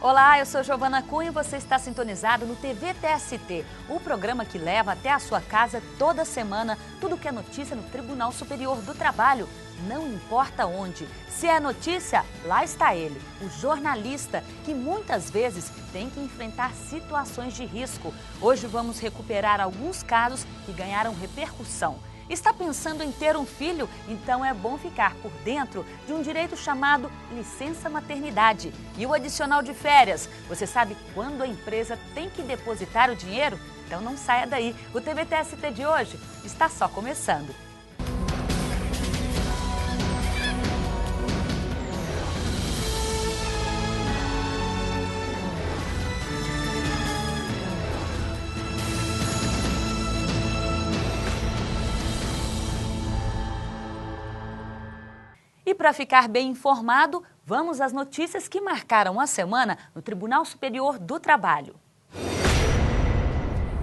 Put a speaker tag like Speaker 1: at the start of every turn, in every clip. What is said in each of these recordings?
Speaker 1: Olá, eu sou Giovana Cunha e você está sintonizado no TV TST, o programa que leva até a sua casa toda semana tudo que é notícia no Tribunal Superior do Trabalho. Não importa onde. Se é notícia, lá está ele, o jornalista, que muitas vezes tem que enfrentar situações de risco. Hoje vamos recuperar alguns casos que ganharam repercussão. Está pensando em ter um filho? Então é bom ficar por dentro de um direito chamado licença maternidade e o adicional de férias. Você sabe quando a empresa tem que depositar o dinheiro? Então não saia daí. O TV TST de hoje está só começando. E para ficar bem informado, vamos às notícias que marcaram a semana no Tribunal Superior do Trabalho.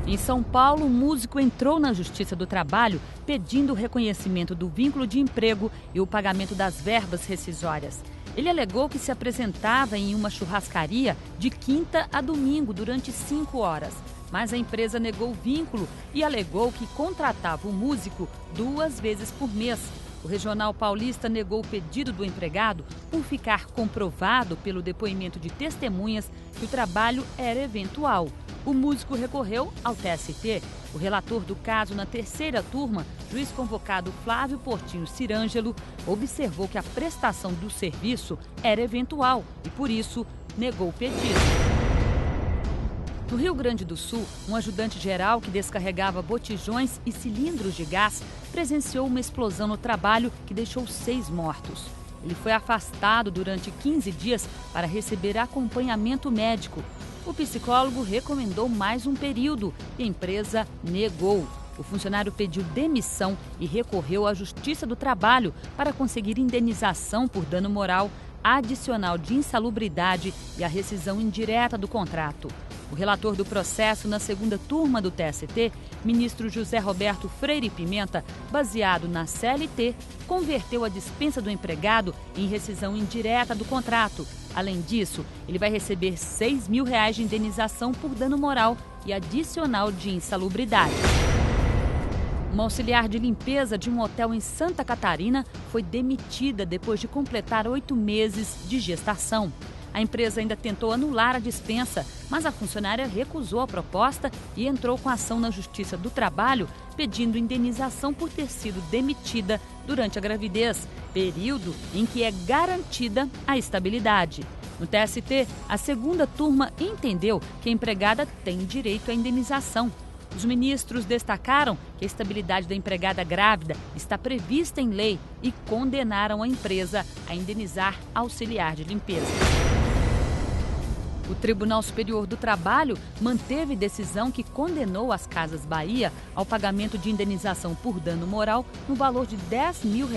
Speaker 1: Em São Paulo, um músico entrou na Justiça do Trabalho pedindo o reconhecimento do vínculo de emprego e o pagamento das verbas rescisórias. Ele alegou que se apresentava em uma churrascaria de quinta a domingo durante 5 horas. Mas a empresa negou o vínculo e alegou que contratava o músico 2 vezes por mês. O Regional Paulista negou o pedido do empregado por ficar comprovado pelo depoimento de testemunhas que o trabalho era eventual. O músico recorreu ao TST. O relator do caso na 3ª turma, juiz convocado Flávio Portinho Cirângelo, observou que a prestação do serviço era eventual e, por isso, negou o pedido. No Rio Grande do Sul, um ajudante-geral que descarregava botijões e cilindros de gás presenciou uma explosão no trabalho que deixou 6 mortos. Ele foi afastado durante 15 dias para receber acompanhamento médico. O psicólogo recomendou mais um período e a empresa negou. O funcionário pediu demissão e recorreu à Justiça do Trabalho para conseguir indenização por dano moral, adicional de insalubridade e a rescisão indireta do contrato. O relator do processo na 2ª turma do TST, ministro José Roberto Freire Pimenta, baseado na CLT, converteu a dispensa do empregado em rescisão indireta do contrato. Além disso, ele vai receber R$ 6 mil de indenização por dano moral e adicional de insalubridade. Uma auxiliar de limpeza de um hotel em Santa Catarina foi demitida depois de completar 8 meses de gestação. A empresa ainda tentou anular a dispensa, mas a funcionária recusou a proposta e entrou com ação na Justiça do Trabalho, pedindo indenização por ter sido demitida durante a gravidez, período em que é garantida a estabilidade. No TST, a 2ª turma entendeu que a empregada tem direito à indenização. Os ministros destacaram que a estabilidade da empregada grávida está prevista em lei e condenaram a empresa a indenizar a auxiliar de limpeza. O Tribunal Superior do Trabalho manteve decisão que condenou as Casas Bahia ao pagamento de indenização por dano moral no valor de R$ 10 mil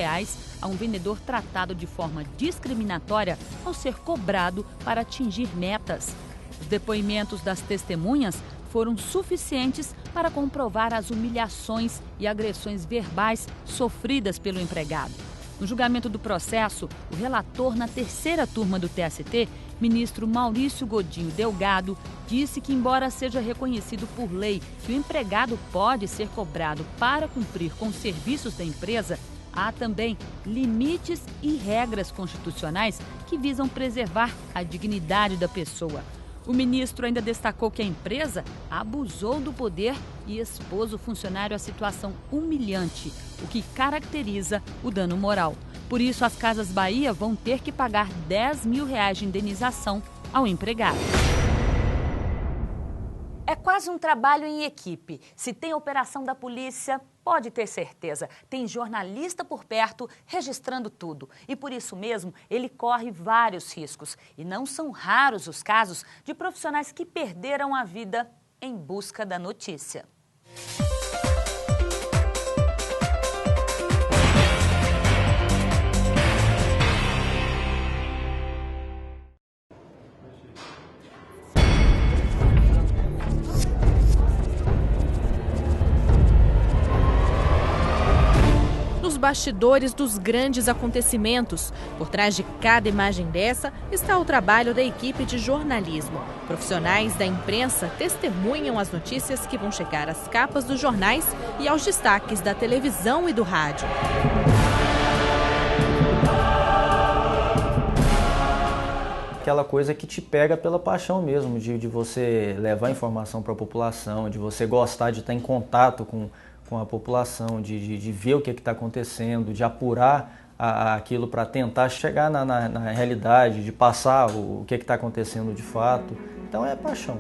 Speaker 1: a um vendedor tratado de forma discriminatória ao ser cobrado para atingir metas. Os depoimentos das testemunhas foram suficientes para comprovar as humilhações e agressões verbais sofridas pelo empregado. No julgamento do processo, o relator na 3ª turma do TST, ministro Maurício Godinho Delgado, disse que, embora seja reconhecido por lei que o empregado pode ser cobrado para cumprir com os serviços da empresa, há também limites e regras constitucionais que visam preservar a dignidade da pessoa. O ministro ainda destacou que a empresa abusou do poder e expôs o funcionário à situação humilhante, o que caracteriza o dano moral. Por isso, as Casas Bahia vão ter que pagar R$ 10 mil de indenização ao empregado. É quase um trabalho em equipe. Se tem operação da polícia, pode ter certeza, tem jornalista por perto registrando tudo. E por isso mesmo, ele corre vários riscos. E não são raros os casos de profissionais que perderam a vida em busca da notícia.
Speaker 2: bastidores dos grandes acontecimentos. Por trás de cada imagem dessa está o trabalho da equipe de jornalismo. Profissionais da imprensa testemunham as notícias que vão chegar às capas dos jornais e aos destaques da televisão e do rádio.
Speaker 3: Aquela coisa que te pega pela paixão mesmo, de você levar informação para a população, de você gostar de estar em contato com a população, de ver o que está acontecendo, de apurar aquilo para tentar chegar na realidade, de passar o que está acontecendo de fato. Então é paixão.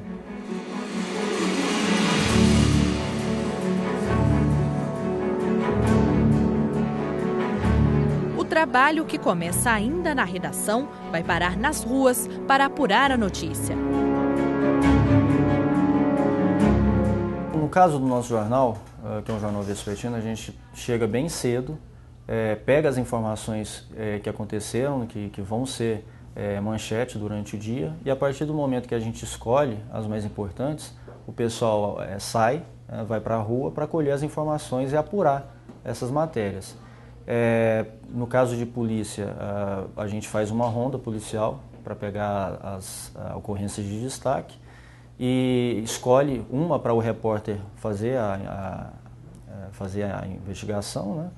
Speaker 2: O trabalho, que começa ainda na redação, vai parar nas ruas para apurar a notícia.
Speaker 3: No caso do nosso jornal, que é um jornal vespertino, a gente chega bem cedo, pega as informações que aconteceram, que vão ser manchete durante o dia, e a partir do momento que a gente escolhe as mais importantes, o pessoal sai, vai para a rua para colher as informações e apurar essas matérias. No caso de polícia, a gente faz uma ronda policial para pegar as ocorrências de destaque e escolhe uma para o repórter fazer a investigação, né?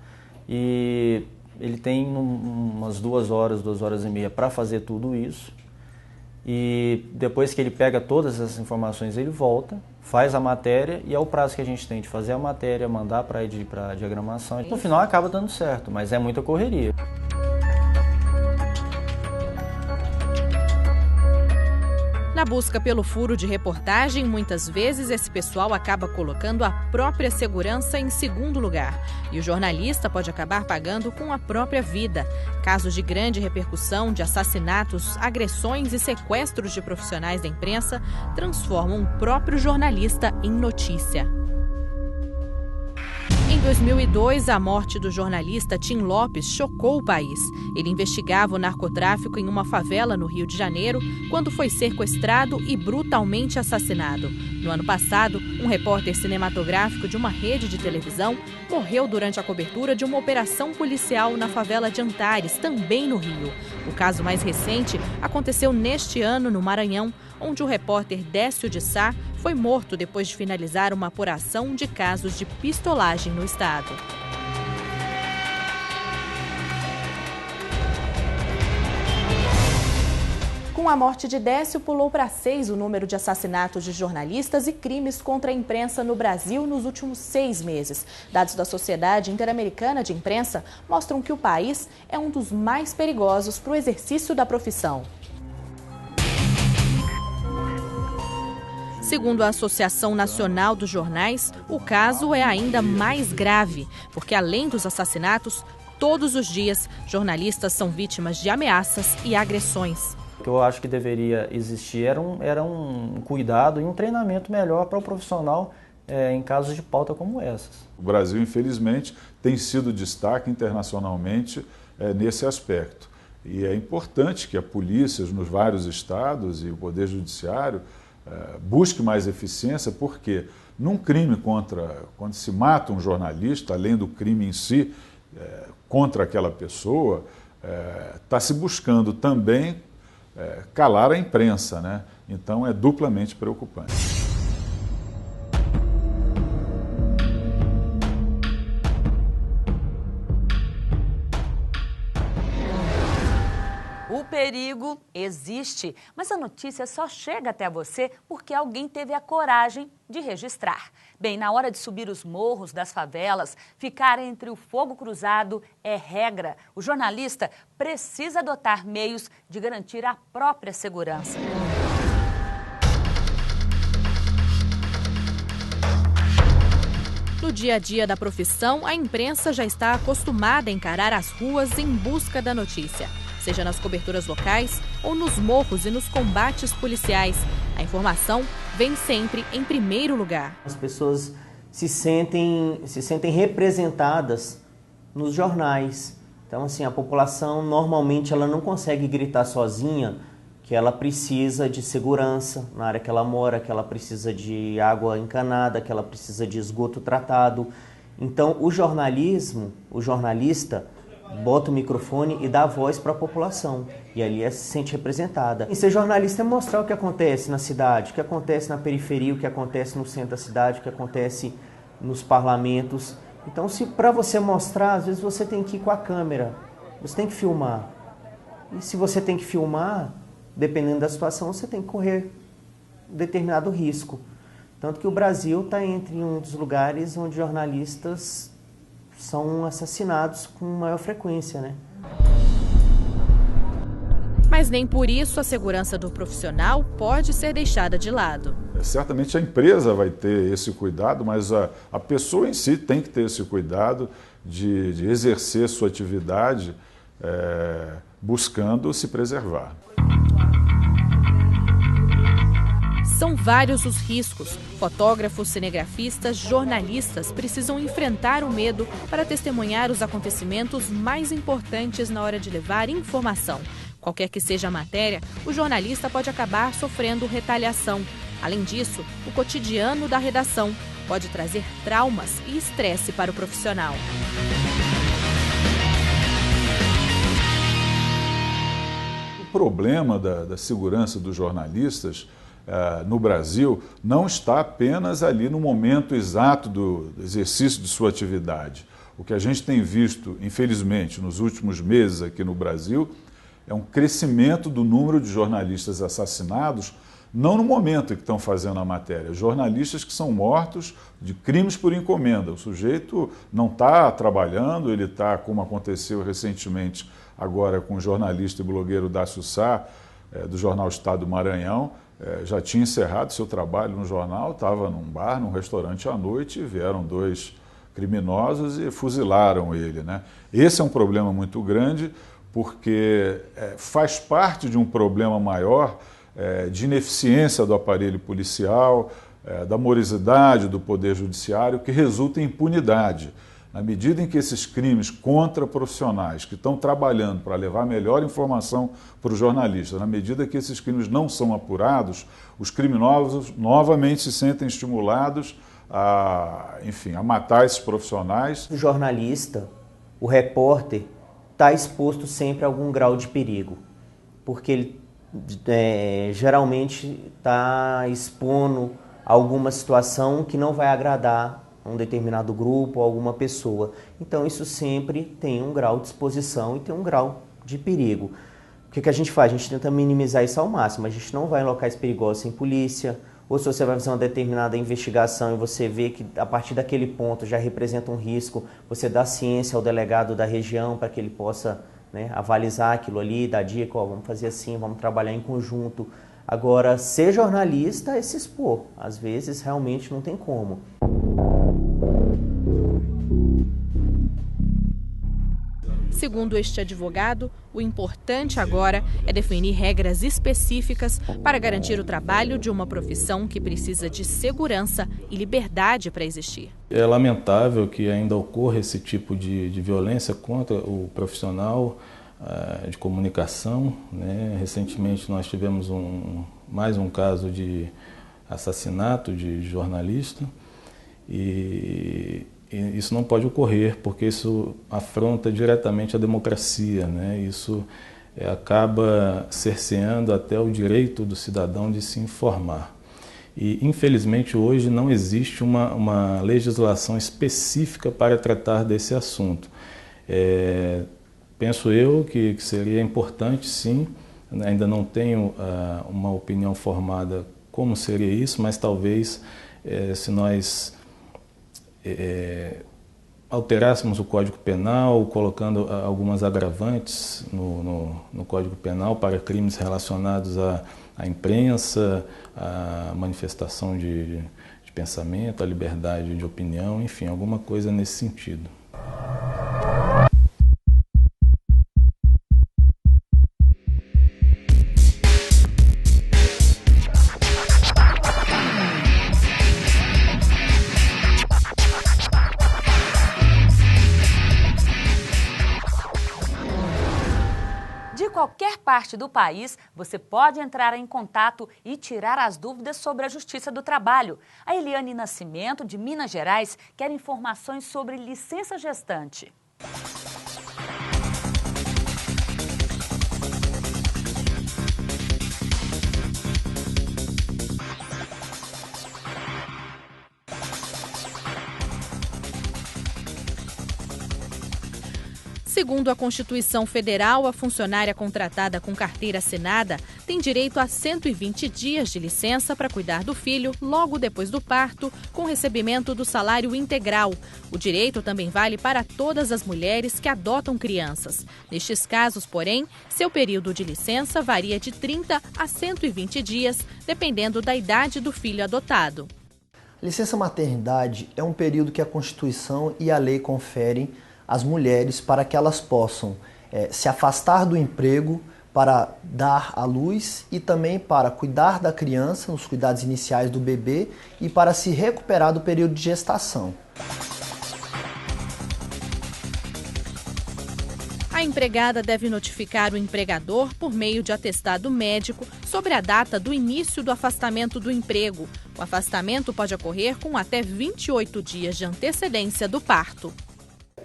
Speaker 3: E ele tem umas 2 horas, 2 horas e meia para fazer tudo isso. E depois que ele pega todas essas informações, ele volta, faz a matéria e é o prazo que a gente tem de fazer a matéria, mandar para a diagramação. No final acaba dando certo, mas é muita correria.
Speaker 2: Na busca pelo furo de reportagem, muitas vezes esse pessoal acaba colocando a própria segurança em segundo lugar. E o jornalista pode acabar pagando com a própria vida. Casos de grande repercussão, de assassinatos, agressões e sequestros de profissionais da imprensa transformam o próprio jornalista em notícia. Em 2002, a morte do jornalista Tim Lopes chocou o país. Ele investigava o narcotráfico em uma favela no Rio de Janeiro quando foi sequestrado e brutalmente assassinado. No ano passado, um repórter cinematográfico de uma rede de televisão morreu durante a cobertura de uma operação policial na favela de Antares, também no Rio. O caso mais recente aconteceu neste ano no Maranhão, onde o repórter Décio de Sá foi morto depois de finalizar uma apuração de casos de pistolagem no estado. Com a morte de Décio, pulou para 6 o número de assassinatos de jornalistas e crimes contra a imprensa no Brasil nos últimos 6 meses. Dados da Sociedade Interamericana de Imprensa mostram que o país é um dos mais perigosos para o exercício da profissão. Segundo a Associação Nacional dos Jornais, o caso é ainda mais grave, porque além dos assassinatos, todos os dias, jornalistas são vítimas de ameaças e agressões.
Speaker 3: O que eu acho que deveria existir era um cuidado e um treinamento melhor para o profissional em casos de pauta como essas.
Speaker 4: O Brasil, infelizmente, tem sido destaque internacionalmente nesse aspecto. E é importante que a polícia nos vários estados e o Poder Judiciário busque mais eficiência, porque num crime quando se mata um jornalista, além do crime em si, contra aquela pessoa, está se buscando também calar a imprensa, né? Então é duplamente preocupante.
Speaker 1: O perigo existe, mas a notícia só chega até você porque alguém teve a coragem de registrar. Bem, na hora de subir os morros das favelas, ficar entre o fogo cruzado é regra. O jornalista precisa adotar meios de garantir a própria segurança.
Speaker 2: No dia a dia da profissão, a imprensa já está acostumada a encarar as ruas em busca da notícia. Seja nas coberturas locais ou nos morros e nos combates policiais. A informação vem sempre em primeiro lugar.
Speaker 5: As pessoas se sentem representadas nos jornais. Então, assim, a população normalmente ela não consegue gritar sozinha que ela precisa de segurança na área que ela mora, que ela precisa de água encanada, que ela precisa de esgoto tratado. Então, o jornalista, bota o microfone e dá voz para a população. E ali ela se sente representada. E ser jornalista é mostrar o que acontece na cidade, o que acontece na periferia, o que acontece no centro da cidade, o que acontece nos parlamentos. Então, se para você mostrar, às vezes você tem que ir com a câmera, você tem que filmar. E se você tem que filmar, dependendo da situação, você tem que correr um determinado risco. Tanto que o Brasil está entre um dos lugares onde jornalistas são assassinados com maior frequência, né?
Speaker 2: Mas nem por isso a segurança do profissional pode ser deixada de lado.
Speaker 4: Certamente a empresa vai ter esse cuidado, mas a pessoa em si tem que ter esse cuidado de exercer sua atividade buscando se preservar.
Speaker 2: São vários os riscos. Fotógrafos, cinegrafistas, jornalistas precisam enfrentar o medo para testemunhar os acontecimentos mais importantes na hora de levar informação. Qualquer que seja a matéria, o jornalista pode acabar sofrendo retaliação. Além disso, o cotidiano da redação pode trazer traumas e estresse para o profissional.
Speaker 4: O problema da segurança dos jornalistas no Brasil não está apenas ali no momento exato do exercício de sua atividade. O que a gente tem visto, infelizmente, nos últimos meses aqui no Brasil, é um crescimento do número de jornalistas assassinados, não no momento em que estão fazendo a matéria, jornalistas que são mortos de crimes por encomenda. O sujeito não está trabalhando, ele está, como aconteceu recentemente agora com o jornalista e blogueiro Dácio Sá, do jornal Estado do Maranhão, já tinha encerrado seu trabalho no jornal, estava num bar, num restaurante à noite, e vieram 2 criminosos e fuzilaram ele, né? Esse é um problema muito grande, porque faz parte de um problema maior de ineficiência do aparelho policial, da morosidade do poder judiciário, que resulta em impunidade. Na medida em que esses crimes contra profissionais que estão trabalhando para levar melhor informação para os jornalistas, na medida que esses crimes não são apurados, os criminosos novamente se sentem estimulados a matar esses profissionais.
Speaker 5: O jornalista, o repórter, está exposto sempre a algum grau de perigo, porque ele geralmente está expondo alguma situação que não vai agradar a um determinado grupo ou alguma pessoa. Então isso sempre tem um grau de exposição e tem um grau de perigo. O que a gente faz? A gente tenta minimizar isso ao máximo. A gente não vai em locais perigosos sem polícia, ou se você vai fazer uma determinada investigação e você vê que a partir daquele ponto já representa um risco, você dá ciência ao delegado da região para que ele possa avalizar aquilo ali, dar dica, vamos fazer assim, vamos trabalhar em conjunto. Agora, ser jornalista é se expor. Às vezes, realmente não tem como.
Speaker 2: Segundo este advogado, o importante agora é definir regras específicas para garantir o trabalho de uma profissão que precisa de segurança e liberdade para existir.
Speaker 6: É lamentável que ainda ocorra esse tipo de violência contra o profissional de comunicação, né? Recentemente nós tivemos mais um caso de assassinato de jornalista e isso não pode ocorrer porque isso afronta diretamente a democracia, né? Isso acaba cerceando até o direito do cidadão de se informar. E, infelizmente, hoje não existe uma legislação específica para tratar desse assunto. Penso eu que seria importante, sim, ainda não tenho uma opinião formada como seria isso, mas talvez se nós alterássemos o Código Penal, colocando algumas agravantes no Código Penal para crimes relacionados à imprensa, à manifestação de pensamento, à liberdade de opinião, enfim, alguma coisa nesse sentido.
Speaker 7: De
Speaker 1: qualquer parte do país, você pode entrar em contato e tirar as dúvidas sobre a Justiça do Trabalho. A Eliane Nascimento, de Minas Gerais, quer informações sobre licença gestante.
Speaker 2: Segundo a Constituição Federal, a funcionária contratada com carteira assinada tem direito a 120 dias de licença para cuidar do filho logo depois do parto, com recebimento do salário integral. O direito também vale para todas as mulheres que adotam crianças. Nestes casos, porém, seu período de licença varia de 30 a 120 dias, dependendo da idade do filho adotado.
Speaker 7: Licença maternidade é um período que a Constituição e a lei conferem às mulheres para que elas possam se afastar do emprego para dar à luz e também para cuidar da criança, nos cuidados iniciais do bebê e para se recuperar do período de gestação.
Speaker 2: A empregada deve notificar o empregador por meio de atestado médico sobre a data do início do afastamento do emprego. O afastamento pode ocorrer com até 28 dias de antecedência do parto.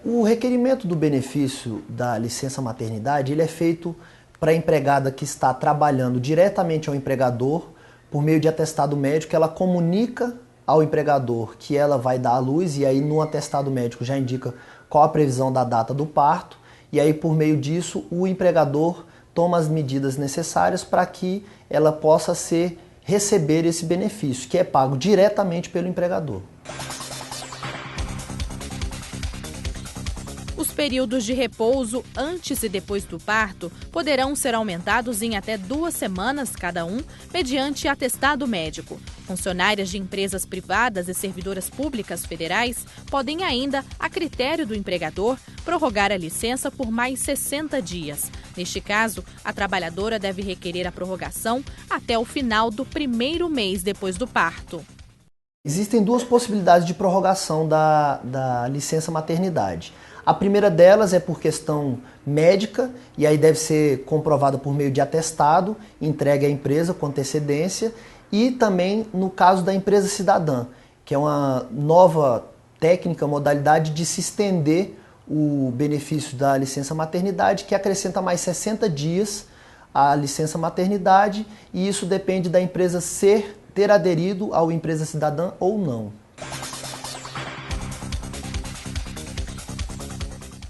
Speaker 7: O requerimento do benefício da licença maternidade ele é feito para a empregada que está trabalhando diretamente ao empregador por meio de atestado médico. Ela comunica ao empregador que ela vai dar à luz e aí no atestado médico já indica qual a previsão da data do parto e aí por meio disso o empregador toma as medidas necessárias para que ela possa receber esse benefício, que é pago diretamente pelo empregador.
Speaker 2: Os períodos de repouso antes e depois do parto poderão ser aumentados em até 2 semanas cada um, mediante atestado médico. Funcionárias de empresas privadas e servidoras públicas federais podem ainda, a critério do empregador, prorrogar a licença por mais 60 dias. Neste caso, a trabalhadora deve requerer a prorrogação até o final do 1º mês depois do parto.
Speaker 7: Existem 2 possibilidades de prorrogação da licença maternidade. A primeira delas é por questão médica e aí deve ser comprovada por meio de atestado, entregue à empresa com antecedência e também no caso da empresa cidadã, que é uma nova técnica, modalidade de se estender o benefício da licença maternidade, que acrescenta mais 60 dias à licença maternidade e isso depende da empresa ter aderido ao empresa cidadã ou não.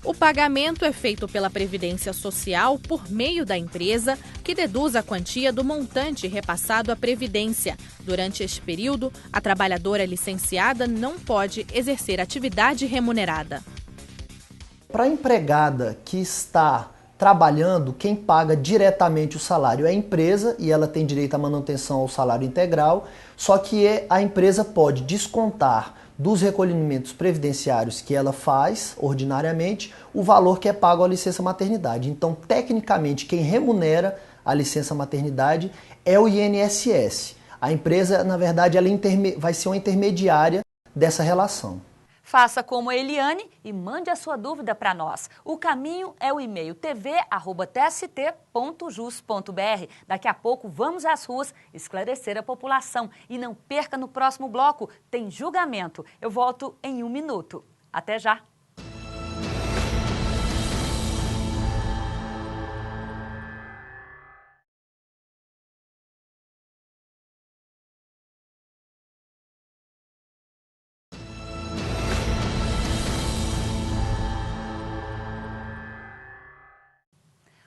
Speaker 2: O pagamento é feito pela Previdência Social por meio da empresa, que deduz a quantia do montante repassado à Previdência. Durante este período, a trabalhadora licenciada não pode exercer atividade remunerada.
Speaker 7: Para a empregada que está trabalhando, quem paga diretamente o salário é a empresa e ela tem direito à manutenção ao salário integral, só que a empresa pode descontar dos recolhimentos previdenciários que ela faz ordinariamente o valor que é pago à licença maternidade. Então, tecnicamente, quem remunera a licença maternidade é o INSS. A empresa, na verdade, ela vai ser uma intermediária dessa relação.
Speaker 1: Faça como a Eliane e mande a sua dúvida para nós. O caminho é o e-mail tv@tst.jus.br. Daqui a pouco vamos às ruas esclarecer a população. E não perca no próximo bloco, tem julgamento. Eu volto em 1 minuto. Até já!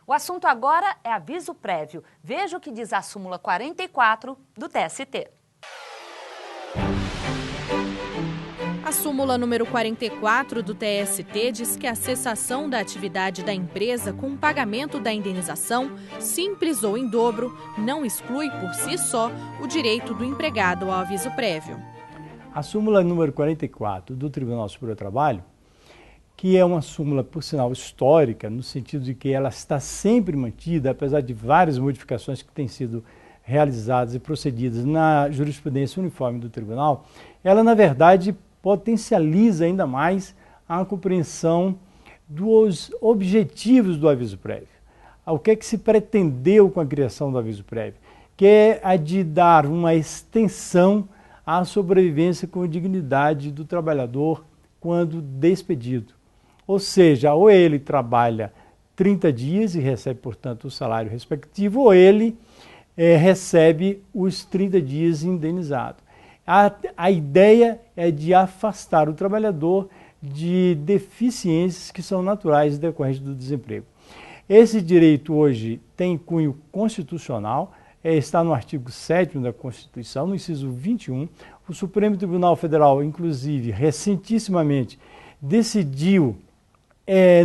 Speaker 1: O assunto agora é aviso prévio. Veja o que diz a súmula 44 do TST.
Speaker 2: A súmula número 44 do TST diz que a cessação da atividade da empresa com pagamento da indenização, simples ou em dobro, não exclui por si só o direito do empregado ao aviso prévio.
Speaker 8: A súmula número 44 do Tribunal Superior do Trabalho, que é uma súmula, por sinal, histórica, no sentido de que ela está sempre mantida, apesar de várias modificações que têm sido realizadas e procedidas na jurisprudência uniforme do tribunal, ela, na verdade, potencializa ainda mais a compreensão dos objetivos do aviso prévio. o que é que se pretendeu com a criação do aviso prévio, que é a de dar uma extensão à sobrevivência com dignidade do trabalhador quando despedido. Ou seja, ou ele trabalha 30 dias e recebe, portanto, o salário respectivo, ou ele recebe os 30 dias indenizado. A ideia é de afastar o trabalhador de deficiências que são naturais decorrentes do desemprego. Esse direito hoje tem cunho constitucional, está no artigo 7º da Constituição, no inciso 21. O Supremo Tribunal Federal, inclusive, recentissimamente, decidiu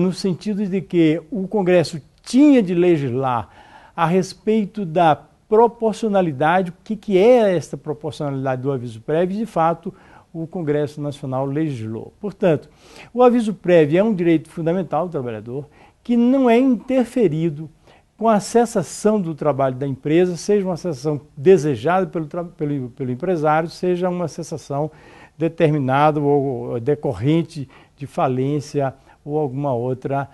Speaker 8: no sentido de que o Congresso tinha de legislar a respeito da proporcionalidade, o que é esta proporcionalidade do aviso prévio, e de fato o Congresso Nacional legislou. Portanto, o aviso prévio é um direito fundamental do trabalhador que não é interferido com a cessação do trabalho da empresa, seja uma cessação desejada pelo empresário, seja uma cessação determinada ou decorrente de falência ou alguma outra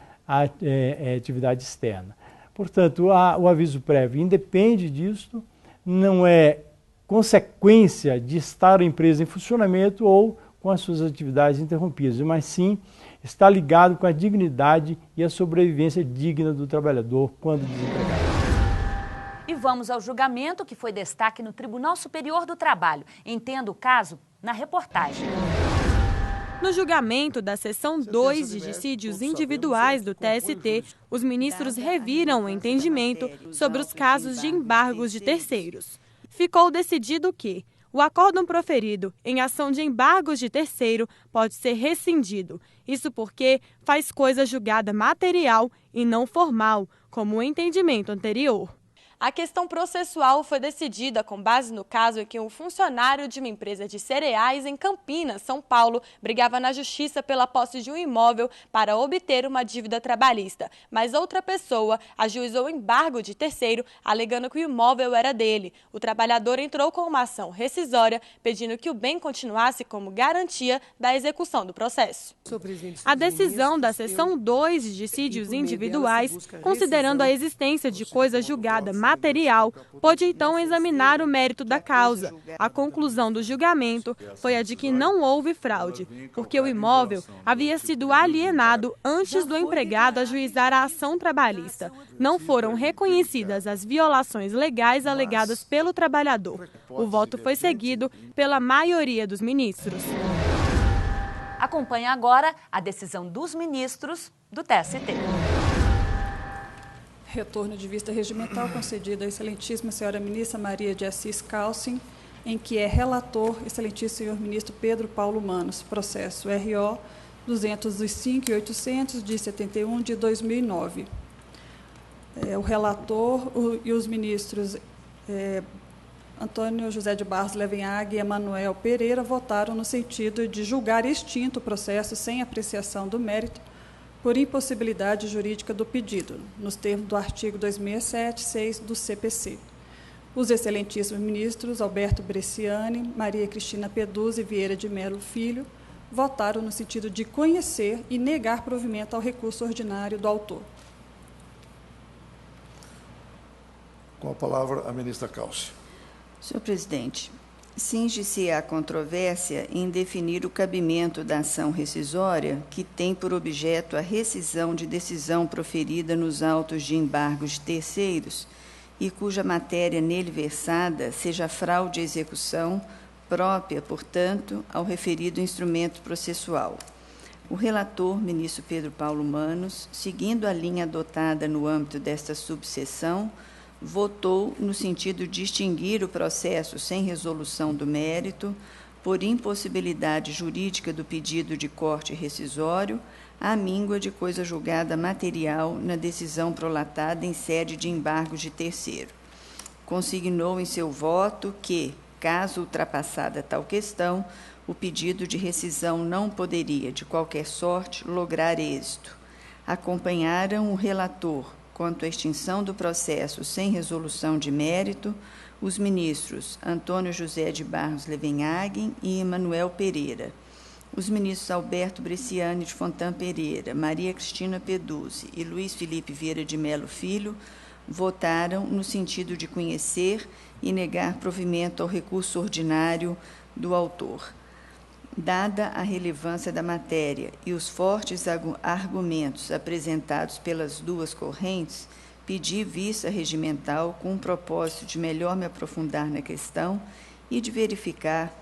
Speaker 8: atividade externa. Portanto, o aviso prévio independe disso, não é consequência de estar a empresa em funcionamento ou com as suas atividades interrompidas, mas sim está ligado com a dignidade e a sobrevivência digna do trabalhador quando desempregado.
Speaker 1: E vamos ao julgamento que foi destaque no Tribunal Superior do Trabalho. Entenda o caso na reportagem.
Speaker 9: No julgamento da seção 2 de dissídios individuais do TST, os ministros reviram o entendimento sobre os casos de embargos de terceiros. Ficou decidido que o acórdão proferido em ação de embargos de terceiro pode ser rescindido. Isso porque faz coisa julgada material e não formal, como o entendimento anterior. A questão processual foi decidida com base no caso em que um funcionário de uma empresa de cereais em Campinas, São Paulo, brigava na justiça pela posse de um imóvel para obter uma dívida trabalhista, mas outra pessoa ajuizou embargo de terceiro, alegando que o imóvel era dele. O trabalhador entrou com uma ação rescisória, pedindo que o bem continuasse como garantia da execução do processo. A decisão da seção 2 de dissídios individuais, considerando a existência de coisa julgada material, pôde então examinar o mérito da causa. A conclusão do julgamento foi a de que não houve fraude, porque o imóvel havia sido alienado antes do empregado ajuizar a ação trabalhista. Não foram reconhecidas as violações legais alegadas pelo trabalhador. O voto foi seguido pela maioria dos ministros.
Speaker 1: Acompanhe agora a decisão dos ministros do TST.
Speaker 10: Retorno de vista regimental concedido à excelentíssima senhora ministra Maria de Assis Calcin, em que é relator, excelentíssimo senhor ministro Pedro Paulo Manos, processo RO 205.800 de 71 de 2009. O relator e os ministros Antônio José de Barros Levenhag e Emanuel Pereira votaram no sentido de julgar extinto o processo sem apreciação do mérito, por impossibilidade jurídica do pedido, nos termos do artigo 267.6 do CPC. Os excelentíssimos ministros Alberto Bresciani, Maria Cristina Peduzzi Vieira de Melo Filho votaram no sentido de conhecer e negar provimento ao recurso ordinário do autor.
Speaker 11: Com a palavra, a ministra Calcin.
Speaker 12: Senhor presidente, cinge-se a controvérsia em definir o cabimento da ação rescisória que tem por objeto a rescisão de decisão proferida nos autos de embargos de terceiros e cuja matéria nele versada seja fraude à execução própria, portanto, ao referido instrumento processual. O relator, ministro Pedro Paulo Manos, seguindo a linha adotada no âmbito desta subseção, votou no sentido de extinguir o processo sem resolução do mérito, por impossibilidade jurídica do pedido de corte rescisório, à míngua de coisa julgada material na decisão prolatada em sede de embargos de terceiro. Consignou em seu voto que, caso ultrapassada tal questão, o pedido de rescisão não poderia, de qualquer sorte, lograr êxito. Acompanharam o relator, quanto à extinção do processo sem resolução de mérito, os ministros Antônio José de Barros Levenhag e Emanuel Pereira. os ministros Alberto Bresciani de Fontan Pereira, Maria Cristina Peduzzi e Luiz Felipe Vieira de Melo Filho votaram no sentido de conhecer e negar provimento ao recurso ordinário do autor. Dada a relevância da matéria e os fortes argumentos apresentados pelas duas correntes, pedi vista regimental com o propósito de melhor me aprofundar na questão e de verificar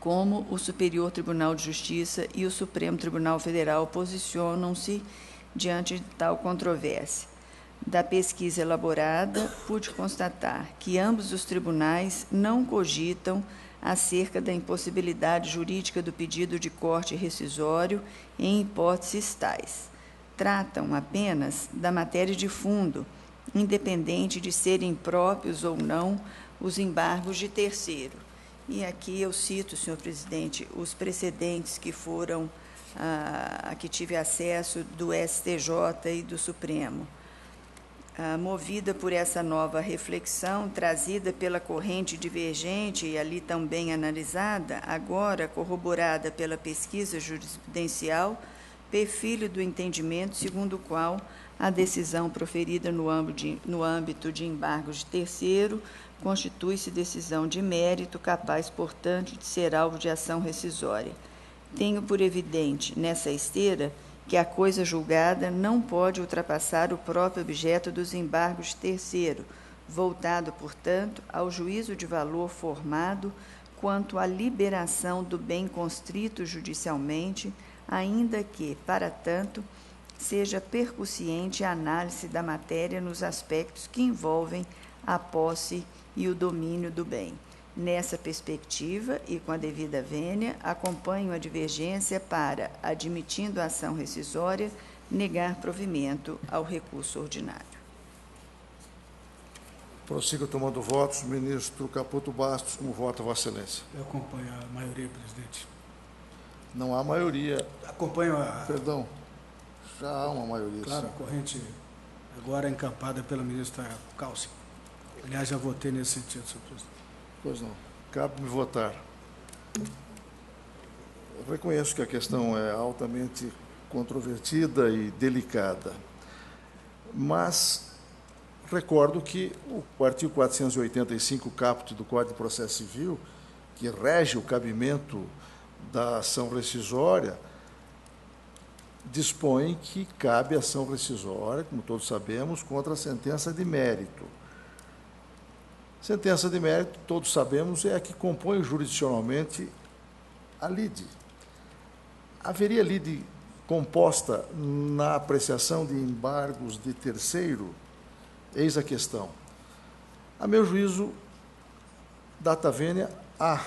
Speaker 12: como o Superior Tribunal de Justiça e o Supremo Tribunal Federal posicionam-se diante de tal controvérsia. Da pesquisa elaborada, pude constatar que ambos os tribunais não cogitam acerca da impossibilidade jurídica do pedido de corte rescisório em hipóteses tais. Tratam apenas da matéria de fundo, independente de serem próprios ou não os embargos de terceiro. E aqui eu cito, senhor presidente, os precedentes que foram, a que tive acesso do STJ e do Supremo. Movida por essa nova reflexão, trazida pela corrente divergente e ali também analisada, agora corroborada pela pesquisa jurisprudencial, perfilho do entendimento segundo o qual a decisão proferida no âmbito de embargos de terceiro constitui-se decisão de mérito, capaz, portanto, de ser alvo de ação rescisória. Tenho por evidente, nessa esteira, que a coisa julgada não pode ultrapassar o próprio objeto dos embargos de terceiro, voltado, portanto, ao juízo de valor formado quanto à liberação do bem constrito judicialmente, ainda que, para tanto, seja percussiente a análise da matéria nos aspectos que envolvem a posse e o domínio do bem. Nessa perspectiva, e com a devida vênia, acompanho a divergência para, admitindo a ação rescisória, negar provimento ao recurso ordinário.
Speaker 11: Prossiga tomando votos. Ministro Caputo Bastos, como vota Vossa Excelência?
Speaker 13: Eu acompanho a maioria, presidente.
Speaker 11: Não há maioria.
Speaker 13: Acompanho a...
Speaker 11: Perdão, já há uma maioria.
Speaker 13: Claro,
Speaker 11: sim.
Speaker 13: A corrente agora é encampada pela ministra Calci. Aliás, já votei nesse sentido, senhor presidente.
Speaker 11: Pois não. Cabe-me votar. Eu reconheço que a questão é altamente controvertida e delicada, mas recordo que o artigo 485, caput do Código de Processo Civil, que rege o cabimento da ação rescisória, dispõe que cabe ação rescisória, como todos sabemos, contra a sentença de mérito. Sentença de mérito, todos sabemos, é a que compõe jurisdicionalmente a lide. Haveria lide composta na apreciação de embargos de terceiro? Eis a questão. A meu juízo, data vênia, há.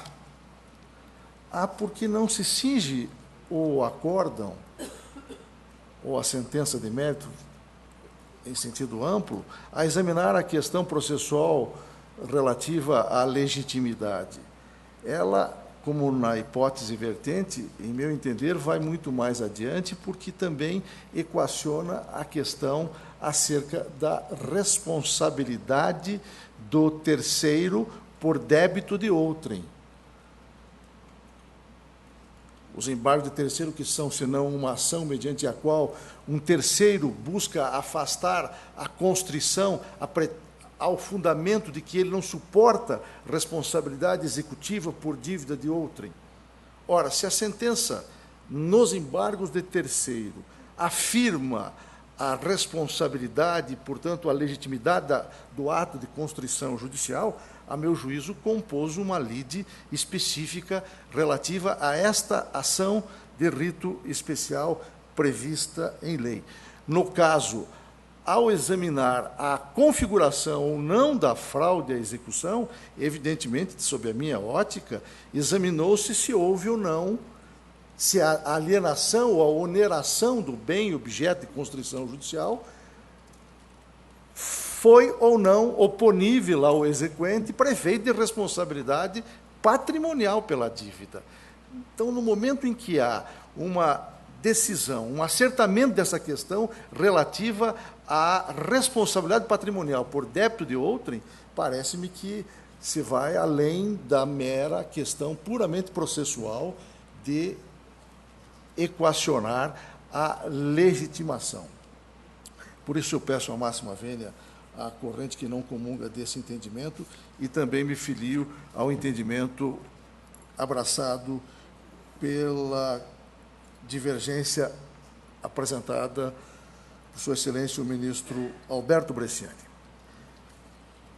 Speaker 11: Há porque não se cinge o acórdão ou a sentença de mérito, em sentido amplo, a examinar a questão processual relativa à legitimidade. Ela, como na hipótese vertente, em meu entender, vai muito mais adiante, porque também equaciona a questão acerca da responsabilidade do terceiro por débito de outrem. Os embargos de terceiro, que são, senão uma ação mediante a qual um terceiro busca afastar a constrição, ao fundamento de que ele não suporta responsabilidade executiva por dívida de outrem. Ora, se a sentença nos embargos de terceiro afirma a responsabilidade, portanto, a legitimidade do ato de constrição judicial, a meu juízo, compôs uma lide específica relativa a esta ação de rito especial prevista em lei. No caso, ao examinar a configuração ou não da fraude à execução, evidentemente, sob a minha ótica, examinou-se se houve ou não, se a alienação ou a oneração do bem objeto de constrição judicial foi ou não oponível ao exequente para efeito de responsabilidade patrimonial pela dívida. Então, no momento em que há uma decisão, um acertamento dessa questão relativa à responsabilidade patrimonial por débito de outrem, parece-me que se vai além da mera questão puramente processual de equacionar a legitimação. Por isso eu peço a máxima vênia à corrente que não comunga desse entendimento e também me filio ao entendimento abraçado pela divergência apresentada por Sua Excelência o ministro Alberto Bresciani.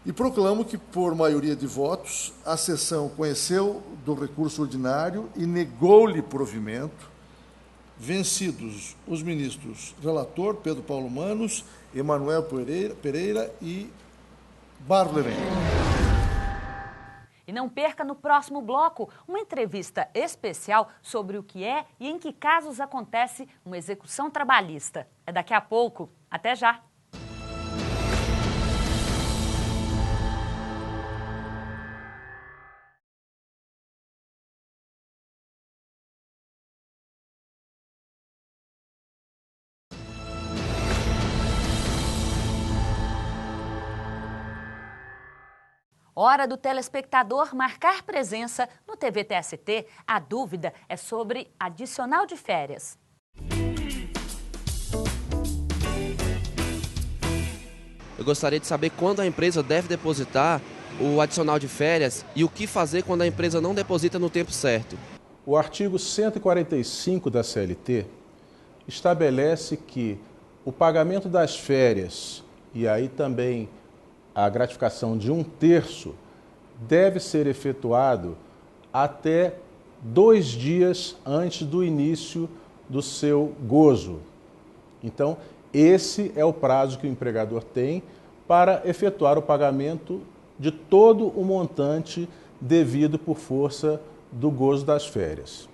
Speaker 11: E proclamo que, por maioria de votos, a sessão conheceu do recurso ordinário e negou-lhe provimento, vencidos os ministros relator Pedro Paulo Manos, Emanuel Pereira e Barros Levenhague.
Speaker 1: E não perca no próximo bloco uma entrevista especial sobre o que é e em que casos acontece uma execução trabalhista. É daqui a pouco. Até já! Hora do telespectador marcar presença no TV TST. A dúvida é sobre adicional de férias.
Speaker 14: Eu gostaria de saber quando a empresa deve depositar o adicional de férias e o que fazer quando a empresa não deposita no tempo certo.
Speaker 6: O artigo 145 da CLT estabelece que o pagamento das férias e aí também a gratificação de 1/3 deve ser efetuado até 2 dias antes do início do seu gozo. Então, esse é o prazo que o empregador tem para efetuar o pagamento de todo o montante devido por força do gozo das férias.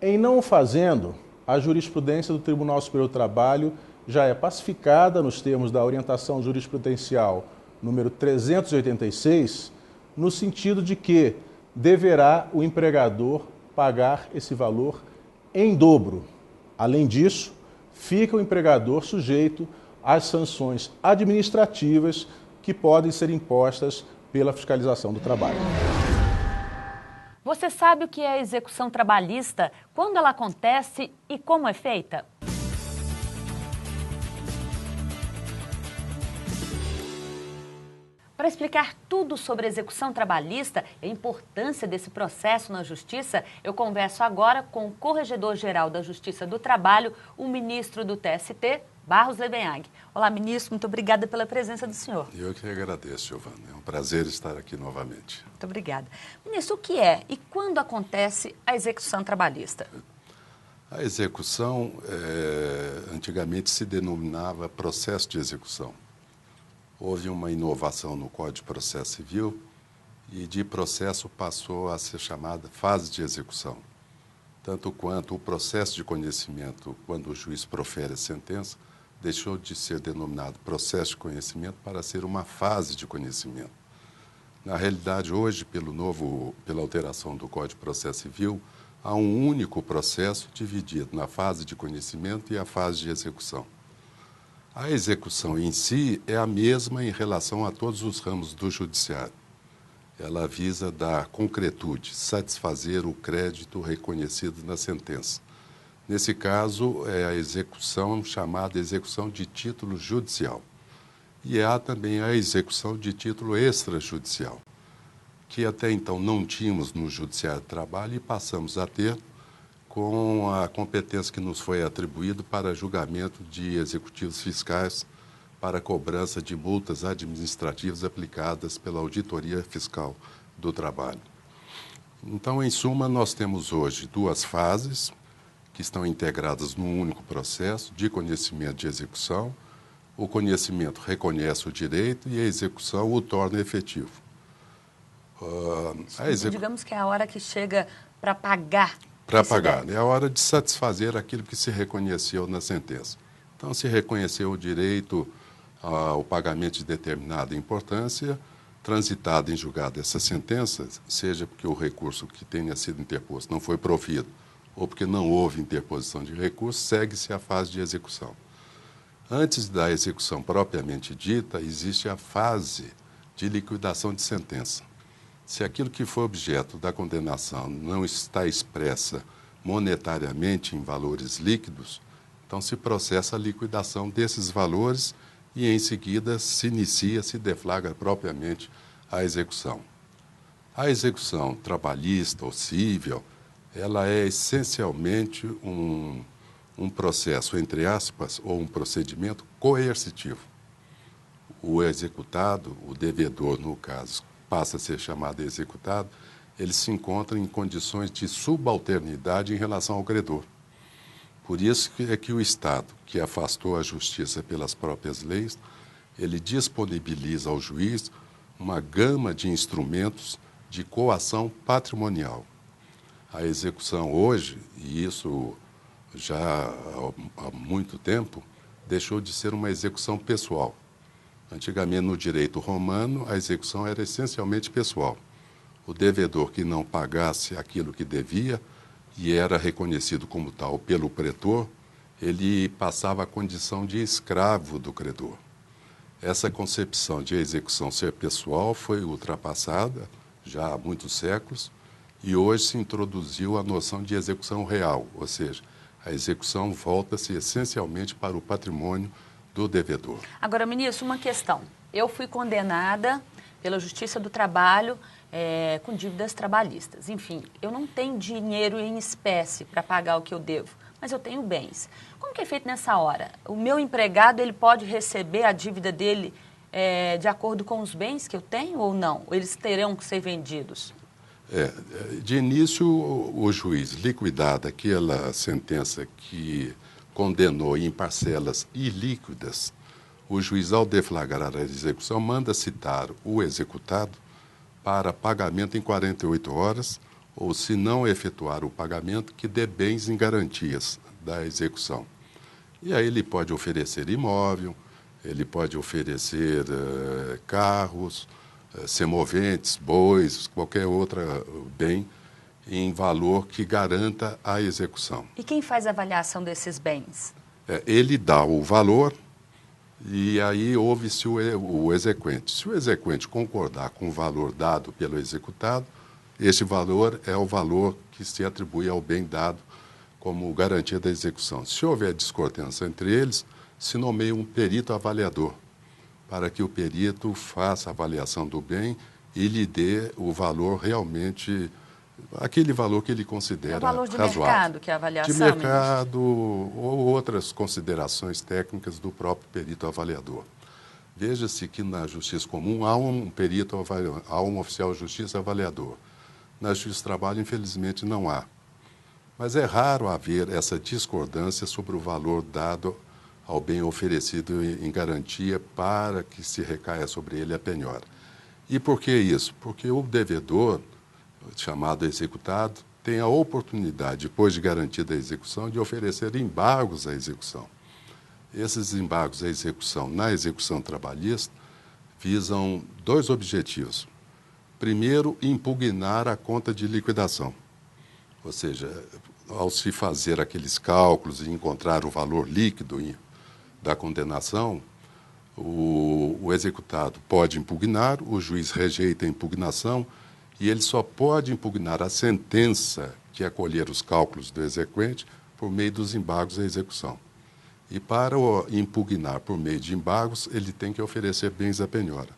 Speaker 6: Em não o fazendo, a jurisprudência do Tribunal Superior do Trabalho já é pacificada nos termos da orientação jurisprudencial número 386, no sentido de que deverá o empregador pagar esse valor em dobro. Além disso, fica o empregador sujeito às sanções administrativas que podem ser impostas pela fiscalização do trabalho.
Speaker 1: Você sabe o que é a execução trabalhista, quando ela acontece e como é feita? Para explicar tudo sobre a execução trabalhista e a importância desse processo na Justiça, eu converso agora com o Corregedor-Geral da Justiça do Trabalho, o ministro do TST, Barros Levenhague. Olá, ministro, muito obrigada pela presença do senhor.
Speaker 15: Eu que agradeço, Giovana. É um prazer estar aqui novamente.
Speaker 1: Muito obrigada. Ministro, o que é e quando acontece a execução trabalhista?
Speaker 15: A execução, antigamente se denominava processo de execução. Houve uma inovação no Código de Processo Civil e de processo passou a ser chamada fase de execução. Tanto quanto o processo de conhecimento, quando o juiz profere a sentença, deixou de ser denominado processo de conhecimento para ser uma fase de conhecimento. Na realidade, hoje, pela alteração do Código de Processo Civil, há um único processo dividido na fase de conhecimento e a fase de execução. A execução em si é a mesma em relação a todos os ramos do judiciário. Ela visa dar concretude, satisfazer o crédito reconhecido na sentença. Nesse caso, é a execução chamada execução de título judicial. E há também a execução de título extrajudicial, que até então não tínhamos no Judiciário do Trabalho e passamos a ter com a competência que nos foi atribuída para julgamento de executivos fiscais para cobrança de multas administrativas aplicadas pela Auditoria Fiscal do Trabalho. Então, em suma, nós temos hoje 2 fases que estão integradas num único processo de conhecimento de execução. O conhecimento reconhece o direito e a execução o torna efetivo.
Speaker 1: Digamos que é a hora que chega para pagar.
Speaker 15: Para pagar. É a hora de satisfazer aquilo que se reconheceu na sentença. Então, se reconheceu o direito ao pagamento de determinada importância, transitada em julgado essa sentença, seja porque o recurso que tenha sido interposto não foi provido ou porque não houve interposição de recurso, segue-se a fase de execução. Antes da execução propriamente dita, existe a fase de liquidação de sentença. Se aquilo que foi objeto da condenação não está expressa monetariamente em valores líquidos, então se processa a liquidação desses valores e, em seguida, se deflagra propriamente a execução. A execução trabalhista ou civil, ela é essencialmente um processo, entre aspas, ou um procedimento coercitivo. O executado, o devedor, no caso, passa a ser chamado executado, ele se encontra em condições de subalternidade em relação ao credor. Por isso que o Estado, que afastou a justiça pelas próprias leis, ele disponibiliza ao juiz uma gama de instrumentos de coação patrimonial. A execução hoje, e isso já há muito tempo, deixou de ser uma execução pessoal. Antigamente, no direito romano, a execução era essencialmente pessoal. O devedor que não pagasse aquilo que devia e era reconhecido como tal pelo pretor, ele passava a condição de escravo do credor. Essa concepção de execução ser pessoal foi ultrapassada já há muitos séculos e hoje se introduziu a noção de execução real, ou seja, a execução volta-se essencialmente para o patrimônio do devedor.
Speaker 1: Agora, ministro, uma questão. Eu fui condenada pela Justiça do Trabalho com dívidas trabalhistas. Enfim, eu não tenho dinheiro em espécie para pagar o que eu devo, mas eu tenho bens. Como que é feito nessa hora? O meu empregado, ele pode receber a dívida dele de acordo com os bens que eu tenho ou não? Ou eles terão que ser vendidos?
Speaker 15: De início, o juiz, liquidada aquela sentença que condenou em parcelas ilíquidas, o juiz, ao deflagrar a execução, manda citar o executado para pagamento em 48 horas, ou, se não efetuar o pagamento, que dê bens em garantias da execução. E aí ele pode oferecer imóvel, ele pode oferecer carros, semoventes, bois, qualquer outro bem em valor que garanta a execução.
Speaker 1: E quem faz a avaliação desses bens?
Speaker 15: Ele dá o valor e aí ouve-se o exequente. Se o exequente concordar com o valor dado pelo executado, esse valor é o valor que se atribui ao bem dado como garantia da execução. Se houver discordância entre eles, se nomeia um perito avaliador, para que o perito faça a avaliação do bem e lhe dê o valor realmente, aquele valor que ele considera razoável.
Speaker 1: É o valor de mercado que é a avaliação?
Speaker 15: De mercado ou outras considerações técnicas do próprio perito avaliador. Veja-se que na justiça comum há um perito avaliador, há um oficial de justiça avaliador. Na justiça do trabalho, infelizmente, não há. Mas é raro haver essa discordância sobre o valor dado ao bem oferecido em garantia para que se recaia sobre ele a penhora. E por que isso? Porque o devedor, chamado executado, tem a oportunidade, depois de garantida a execução, de oferecer embargos à execução. Esses embargos à execução, na execução trabalhista, visam dois objetivos. Primeiro, impugnar a conta de liquidação. Ou seja, ao se fazer aqueles cálculos e encontrar o valor líquido da condenação, o executado pode impugnar, o juiz rejeita a impugnação e ele só pode impugnar a sentença que acolher os cálculos do exequente por meio dos embargos à execução. E para impugnar por meio de embargos, ele tem que oferecer bens à penhora.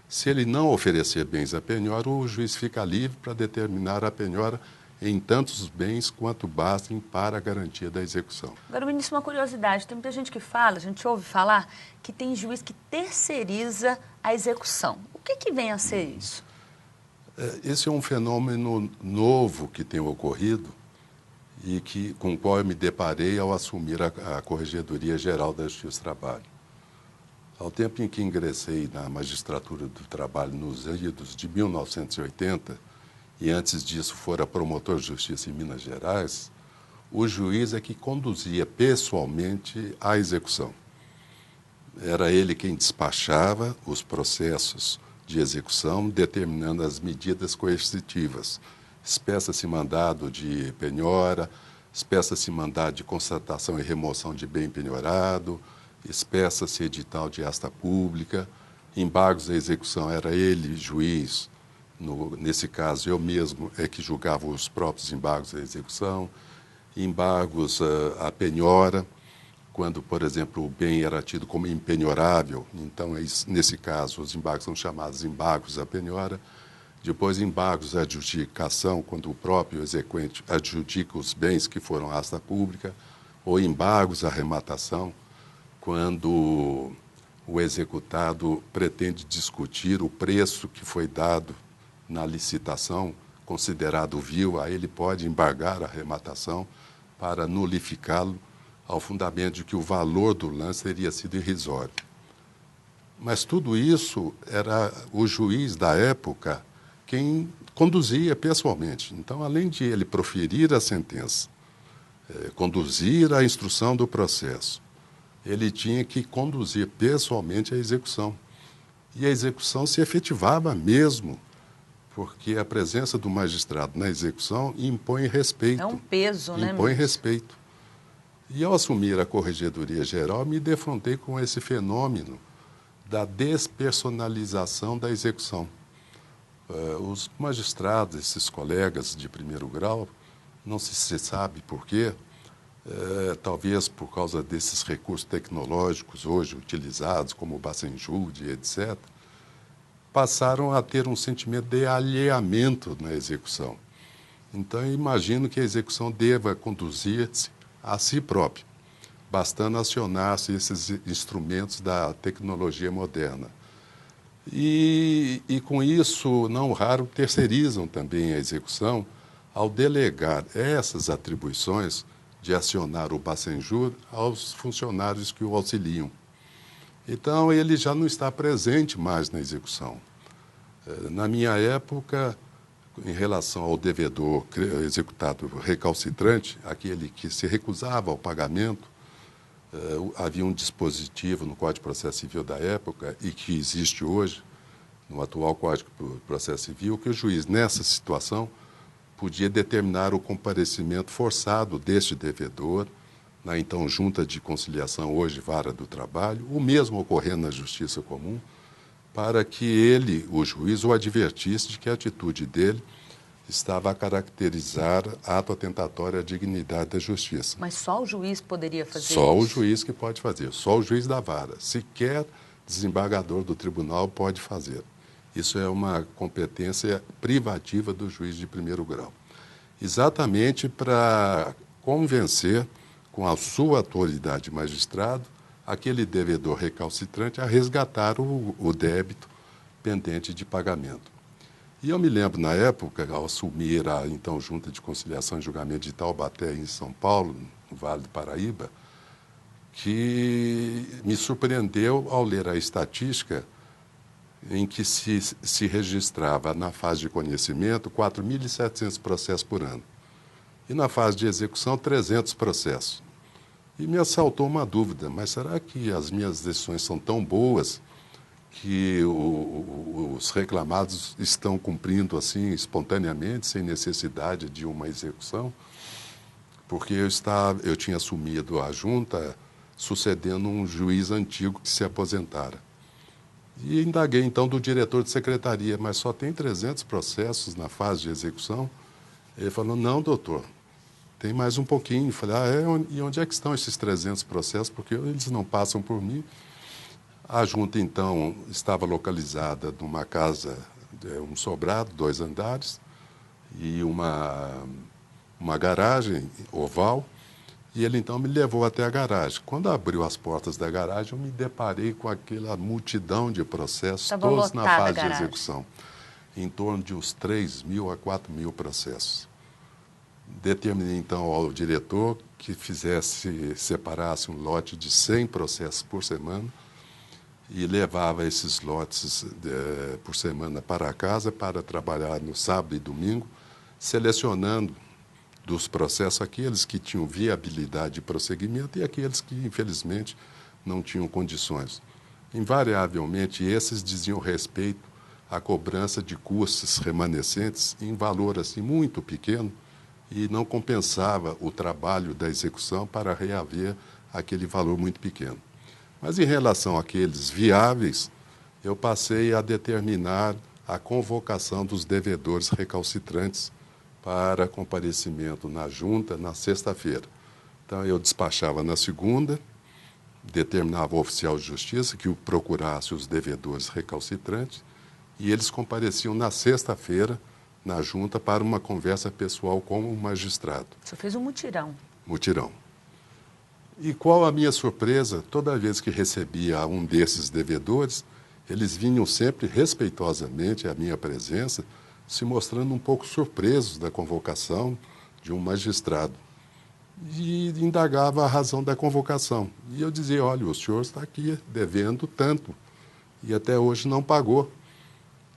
Speaker 15: Se ele não oferecer bens à penhora, o juiz fica livre para determinar a penhora em tantos bens quanto bastem para a garantia da execução.
Speaker 1: Agora, ministro, uma curiosidade. Tem muita gente que fala, a gente ouve falar, que tem juiz que terceiriza a execução. O que vem a ser isso?
Speaker 15: Esse é um fenômeno novo que tem ocorrido e com o qual eu me deparei ao assumir a Corregedoria Geral da Justiça do Trabalho. Ao tempo em que ingressei na magistratura do trabalho nos idos de 1980, e antes disso fora promotor de justiça em Minas Gerais, o juiz é que conduzia pessoalmente a execução. Era ele quem despachava os processos de execução, determinando as medidas coercitivas. Espeça-se mandado de penhora, espeça-se mandado de constatação e remoção de bem penhorado, espeça-se edital de asta pública, embargos à execução, era ele, juiz. Nesse caso, eu mesmo é que julgava os próprios embargos à execução. embargos à penhora, quando, por exemplo, o bem era tido como impenhorável. Então, nesse caso, os embargos são chamados embargos à penhora. Depois, embargos à adjudicação, quando o próprio exequente adjudica os bens que foram à asta pública, ou embargos à arrematação, quando o executado pretende discutir o preço que foi dado na licitação, considerado vil, aí ele pode embargar a arrematação para nulificá-lo ao fundamento de que o valor do lance teria sido irrisório. Mas tudo isso era o juiz da época quem conduzia pessoalmente. Então, além de ele proferir a sentença, conduzir a instrução do processo, ele tinha que conduzir pessoalmente a execução. E a execução se efetivava mesmo, porque a presença do magistrado na execução impõe respeito.
Speaker 1: É um peso, né?
Speaker 15: Impõe respeito. E ao assumir a Corregedoria Geral, me defrontei com esse fenômeno da despersonalização da execução. Os magistrados, esses colegas de primeiro grau, não se sabe por quê, talvez por causa desses recursos tecnológicos hoje utilizados, como o Bacenjude, etc., passaram a ter um sentimento de alheamento na execução. Então, eu imagino que a execução deva conduzir-se a si própria, bastando acionar-se esses instrumentos da tecnologia moderna. E com isso, não raro, terceirizam também a execução ao delegar essas atribuições de acionar o Bacenjur aos funcionários que o auxiliam. Então, ele já não está presente mais na execução. Na minha época, em relação ao devedor executado recalcitrante, aquele que se recusava ao pagamento, havia um dispositivo no Código de Processo Civil da época e que existe hoje, no atual Código de Processo Civil, que o juiz, nessa situação, podia determinar o comparecimento forçado deste devedor na então Junta de Conciliação, hoje Vara do Trabalho, o mesmo ocorrendo na Justiça Comum, para que ele, o juiz, o advertisse de que a atitude dele estava a caracterizar ato atentatório à dignidade da justiça.
Speaker 1: Mas só o juiz poderia fazer isso?
Speaker 15: Só o juiz que pode fazer, só o juiz da vara. Sequer desembargador do tribunal pode fazer. Isso é uma competência privativa do juiz de primeiro grau. Exatamente para convencer, com a sua autoridade de magistrado, aquele devedor recalcitrante a resgatar o débito pendente de pagamento. E eu me lembro, na época, ao assumir a então Junta de Conciliação e Julgamento de Taubaté, em São Paulo, no Vale do Paraíba, que me surpreendeu ao ler a estatística em que se registrava, na fase de conhecimento, 4.700 processos por ano. E na fase de execução, 300 processos. E me assaltou uma dúvida, mas será que as minhas decisões são tão boas que os reclamados estão cumprindo assim espontaneamente, sem necessidade de uma execução? Porque eu tinha assumido a junta sucedendo um juiz antigo que se aposentara. E indaguei então do diretor de secretaria, mas só tem 300 processos na fase de execução? Ele falou, não, doutor, tem mais um pouquinho. Falei, e onde é que estão esses 300 processos? Porque eles não passam por mim. A junta, então, estava localizada numa casa, um sobrado, 2 andares, e uma garagem oval, e ele, então, me levou até a garagem. Quando abriu as portas da garagem, eu me deparei com aquela multidão de processos, todos na fase de execução, em torno de uns 3.000 a 4.000 processos. Determinei, então, ao diretor que separasse um lote de 100 processos por semana e levava esses lotes por semana para casa para trabalhar no sábado e domingo, selecionando dos processos aqueles que tinham viabilidade de prosseguimento e aqueles que, infelizmente, não tinham condições. Invariavelmente, esses diziam respeito à cobrança de custos remanescentes em valor assim, muito pequeno, e não compensava o trabalho da execução para reaver aquele valor muito pequeno. Mas em relação àqueles viáveis, eu passei a determinar a convocação dos devedores recalcitrantes para comparecimento na junta na sexta-feira. Então, eu despachava na segunda, determinava o oficial de justiça que procurasse os devedores recalcitrantes e eles compareciam na sexta-feira na junta para uma conversa pessoal com o magistrado.
Speaker 1: Você fez um mutirão.
Speaker 15: Mutirão. E qual a minha surpresa? Toda vez que recebia um desses devedores, eles vinham sempre respeitosamente à minha presença, se mostrando um pouco surpresos da convocação de um magistrado. E indagava a razão da convocação. E eu dizia, olha, o senhor está aqui devendo tanto e até hoje não pagou.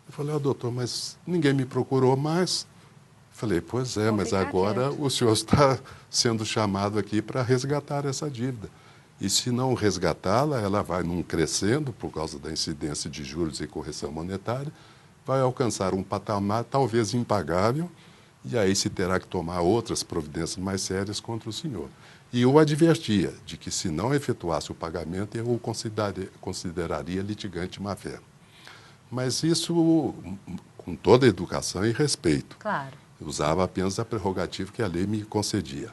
Speaker 15: Eu falei, doutor, mas ninguém me procurou mais. Falei, pois é, mas agora o senhor está sendo chamado aqui para resgatar essa dívida. E se não resgatá-la, ela vai num crescendo, por causa da incidência de juros e correção monetária, vai alcançar um patamar talvez impagável, e aí se terá que tomar outras providências mais sérias contra o senhor. E eu advertia de que se não efetuasse o pagamento, eu o consideraria litigante de má-fé. Mas isso com toda a educação e respeito.
Speaker 1: Claro.
Speaker 15: Eu usava apenas a prerrogativa que a lei me concedia.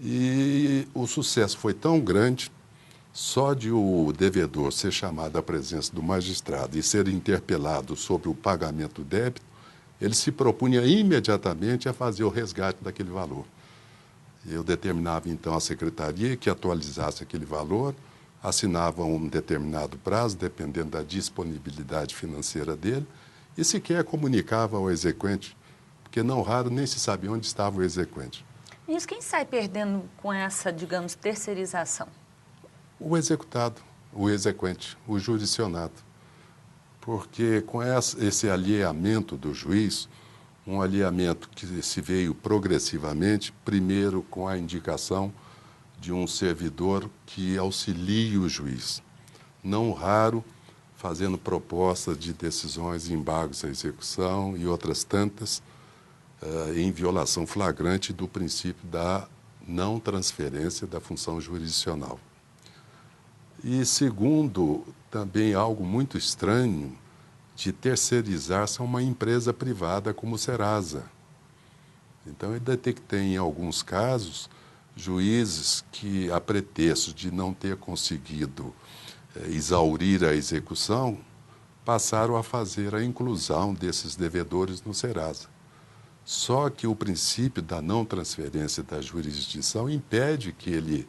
Speaker 15: E o sucesso foi tão grande, só de o devedor ser chamado à presença do magistrado e ser interpelado sobre o pagamento do débito, ele se propunha imediatamente a fazer o resgate daquele valor. Eu determinava então à secretaria que atualizasse aquele valor, assinava um determinado prazo, dependendo da disponibilidade financeira dele, e sequer comunicava ao exequente, porque não raro nem se sabia onde estava o exequente.
Speaker 1: Mas quem sai perdendo com essa, digamos, terceirização?
Speaker 15: O executado, o exequente, o jurisdicionado. Porque com esse alheamento do juiz, um alheamento que se veio progressivamente, primeiro com a indicação de um servidor que auxilie o juiz, não raro fazendo propostas de decisões, embargos à execução e outras tantas, em violação flagrante do princípio da não transferência da função jurisdicional. E segundo, também algo muito estranho de terceirizar-se a uma empresa privada como o Serasa. Então, eu detectei em alguns casos juízes que, a pretexto de não ter conseguido exaurir a execução, passaram a fazer a inclusão desses devedores no Serasa. Só que o princípio da não transferência da jurisdição impede que ele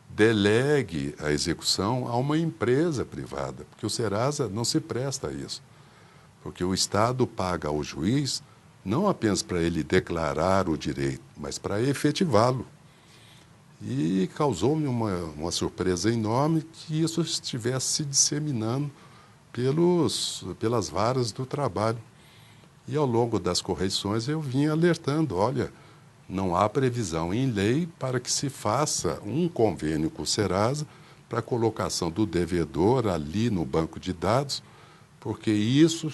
Speaker 15: delegue a execução a uma empresa privada, porque o Serasa não se presta a isso. Porque o Estado paga ao juiz não apenas para ele declarar o direito, mas para efetivá-lo. E causou-me uma surpresa enorme que isso estivesse se disseminando pelas varas do trabalho. E ao longo das correições eu vinha alertando, olha, não há previsão em lei para que se faça um convênio com o Serasa para a colocação do devedor ali no banco de dados, porque isso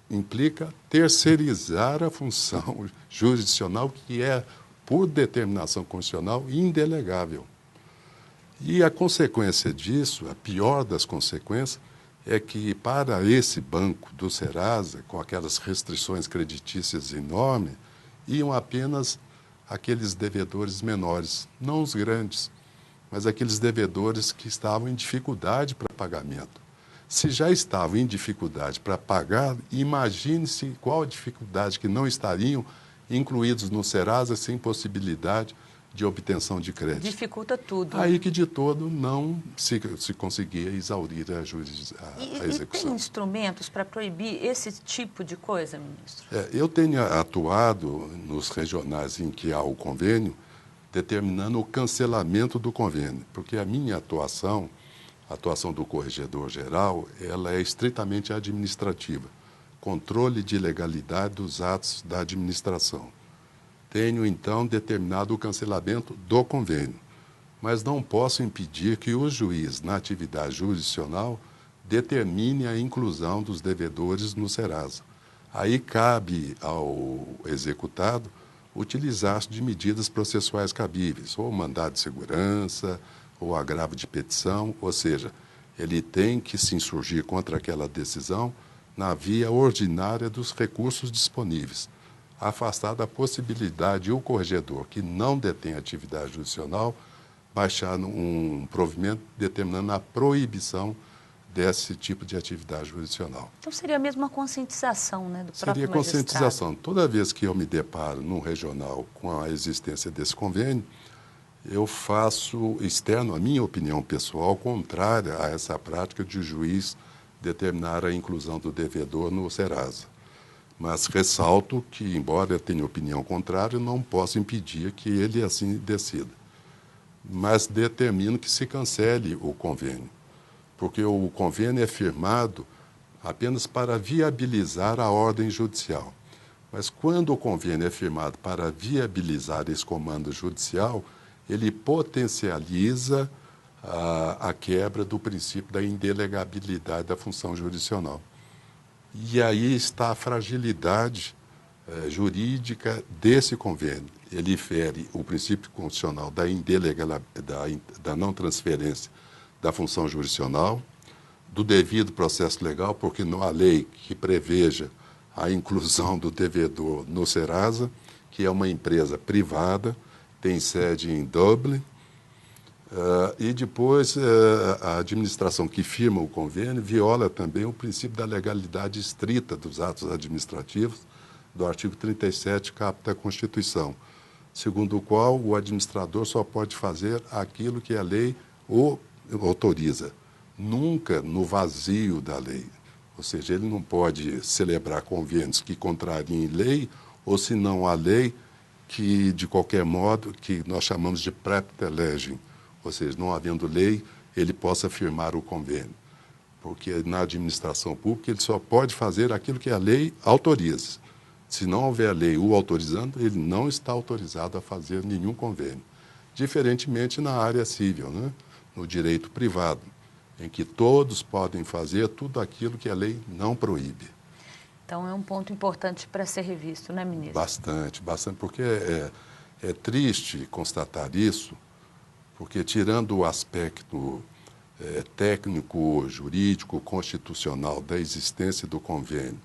Speaker 15: implica terceirizar a função jurisdicional que é, por determinação constitucional, indelegável. E a consequência disso, a pior das consequências, é que para esse banco do Serasa, com aquelas restrições creditícias enormes, iam apenas aqueles devedores menores, não os grandes, mas aqueles devedores que estavam em dificuldade para pagamento. Se já estavam em dificuldade para pagar, imagine-se qual a dificuldade que não estariam incluídos no Serasa sem possibilidade de obtenção de crédito.
Speaker 1: Dificulta tudo.
Speaker 15: Aí que de todo não se conseguia exaurir a execução.
Speaker 1: E tem instrumentos para proibir esse tipo de coisa, ministro?
Speaker 15: Eu tenho atuado nos regionais em que há o convênio, determinando o cancelamento do convênio, porque a minha atuação, a atuação do corregedor-geral, ela é estritamente administrativa, controle de legalidade dos atos da administração. Tenho, então, determinado o cancelamento do convênio, mas não posso impedir que o juiz, na atividade jurisdicional, determine a inclusão dos devedores no Serasa. Aí cabe ao executado utilizar-se de medidas processuais cabíveis, ou mandado de segurança, ou agravo de petição, ou seja, ele tem que se insurgir contra aquela decisão na via ordinária dos recursos disponíveis. afastar da possibilidade o corregedor que não detém atividade jurisdicional baixar um provimento determinando a proibição desse tipo de atividade jurisdicional.
Speaker 1: Então seria mesmo uma conscientização, né, do próprio
Speaker 15: Seria conscientização.
Speaker 1: magistrado.
Speaker 15: Toda vez que eu me deparo no regional com a existência desse convênio, eu faço externo a minha opinião pessoal contrária a essa prática de o juiz determinar a inclusão do devedor no Serasa. Mas ressalto que, embora eu tenha opinião contrária, não posso impedir que ele assim decida. Mas determino que se cancele o convênio, porque o convênio é firmado apenas para viabilizar a ordem judicial. Mas quando o convênio é firmado para viabilizar esse comando judicial, ele potencializa a quebra do princípio da indelegabilidade da função jurisdicional. E aí está a fragilidade jurídica desse convênio. Ele fere o princípio constitucional da não transferência da função jurisdicional, do devido processo legal, porque não há lei que preveja a inclusão do devedor no Serasa, que é uma empresa privada, tem sede em Dublin, e depois a administração que firma o convênio viola também o princípio da legalidade estrita dos atos administrativos do artigo 37, caput da Constituição, segundo o qual o administrador só pode fazer aquilo que a lei o autoriza, nunca no vazio da lei. Ou seja, ele não pode celebrar convênios que contrariem lei, ou se não a lei, que de qualquer modo, que nós chamamos de prepter legem, ou seja, não havendo lei, ele possa firmar o convênio. Porque na administração pública ele só pode fazer aquilo que a lei autoriza. Se não houver lei o autorizando, ele não está autorizado a fazer nenhum convênio. Diferentemente na área civil, né? No direito privado, em que todos podem fazer tudo aquilo que a lei não proíbe.
Speaker 1: Então é um ponto importante para ser revisto, né, ministro?
Speaker 15: Bastante, porque é triste constatar isso, porque tirando o aspecto técnico, jurídico, constitucional da existência do convênio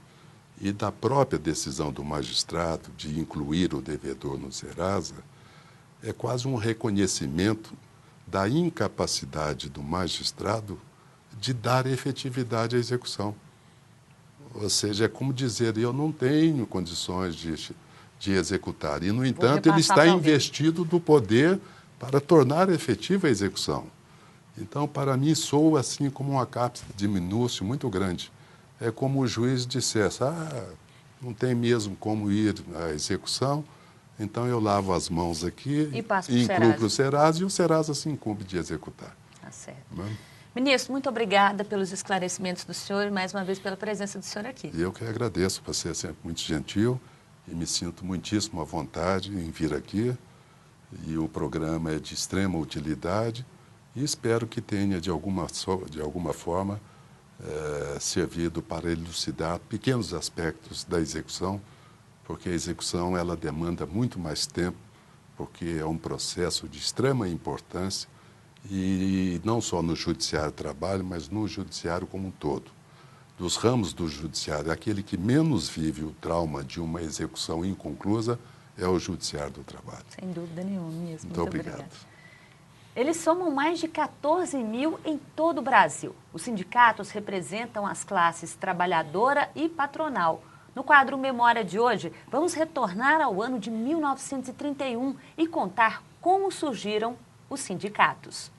Speaker 15: e da própria decisão do magistrado de incluir o devedor no Serasa, é quase um reconhecimento da incapacidade do magistrado de dar efetividade à execução. Ou seja, é como dizer, eu não tenho condições de executar. E, no entanto, ele está investido do poder para tornar efetiva a execução. Então, para mim, soa assim como uma cápsula de minúcio muito grande. É como o juiz dissesse, não tem mesmo como ir à execução, então eu lavo as mãos aqui, incluo para o Serasa e o Serasa se incumbe de executar.
Speaker 1: Tá certo. Ministro, muito obrigada pelos esclarecimentos do senhor e mais uma vez pela presença do senhor aqui.
Speaker 15: Eu que agradeço, você é sempre muito gentil e me sinto muitíssimo à vontade em vir aqui. E o programa é de extrema utilidade e espero que tenha, de alguma forma, servido para elucidar pequenos aspectos da execução, porque a execução ela demanda muito mais tempo, porque é um processo de extrema importância, e não só no judiciário do trabalho, mas no judiciário como um todo. Dos ramos do judiciário, aquele que menos vive o trauma de uma execução inconclusa é o judiciário do trabalho.
Speaker 1: Sem dúvida nenhuma mesmo.
Speaker 15: Muito obrigado.
Speaker 1: Eles somam mais de 14 mil em todo o Brasil. Os sindicatos representam as classes trabalhadora e patronal. No quadro Memória de hoje, vamos retornar ao ano de 1931 e contar como surgiram os sindicatos.